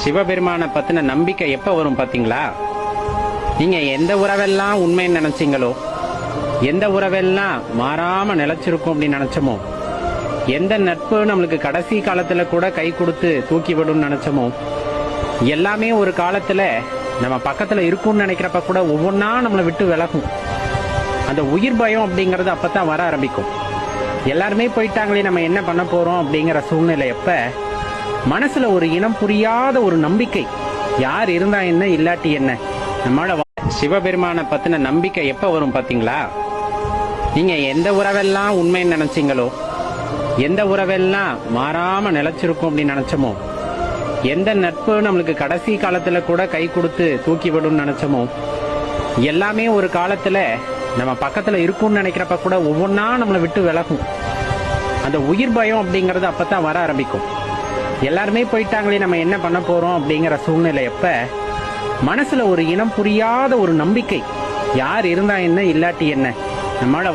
சிவபெருமானை பத்தின நம்பிக்கை எப்ப வரும் பாத்தீங்களா? நீங்க எந்த உறவெல்லாம் உண்மைன்னு நினைச்சீங்களோ, எந்த உறவெல்லாம் மாறாம நிலைச்சிருக்கும் அப்படின்னு நினைச்சோமோ, எந்த நட்பு நம்மளுக்கு கடைசி காலத்துல கூட கை கொடுத்து தூக்கி விடும் நினைச்சோமோ, எல்லாமே ஒரு காலத்துல நம்ம பக்கத்துல இருக்கும்னு நினைக்கிறப்ப கூட ஒவ்வொன்னா நம்மளை விட்டு விலகும். அந்த உயிர் பயம் அப்படிங்கறது அப்பதான் வர ஆரம்பிக்கும். எல்லாருமே போயிட்டாங்களே, நம்ம என்ன பண்ண போறோம் அப்படிங்கிற சூழ்நிலை எப்ப மனசுல ஒரு இனம் புரியாத ஒரு நம்பிக்கை, யார் இருந்தா என்ன இல்லாட்டி என்ன, நம்மளால சிவபெருமானை பத்தின நம்பிக்கை எப்ப வரும் பாத்தீங்களா? நீங்க எந்த உறவெல்லாம் உண்மைன்னு நினைச்சீங்களோ, எந்த உறவெல்லாம் மாறாம நிலைச்சிருக்கும் அப்படின்னு நினைச்சோமோ, எந்த நட்பு நம்மளுக்கு கடைசி காலத்துல கூட கை கொடுத்து தூக்கி விடும் நினைச்சோமோ, எல்லாமே ஒரு காலத்துல நம்ம பக்கத்துல இருக்கும்னு நினைக்கிறப்ப கூட ஒவ்வொன்னா நம்மளை விட்டு விலகும். அந்த உயிர் பயம் அப்படிங்கறது அப்பதான் வர ஆரம்பிக்கும். எல்லாருமே போயிட்டாங்களே, நம்ம என்ன பண்ண போறோம் அப்படிங்கிற சூழ்நிலை எப்ப மனசுல ஒரு இனம் புரியாத ஒரு நம்பிக்கை, யார் இருந்தா என்ன இல்லாட்டி என்ன, நம்மளால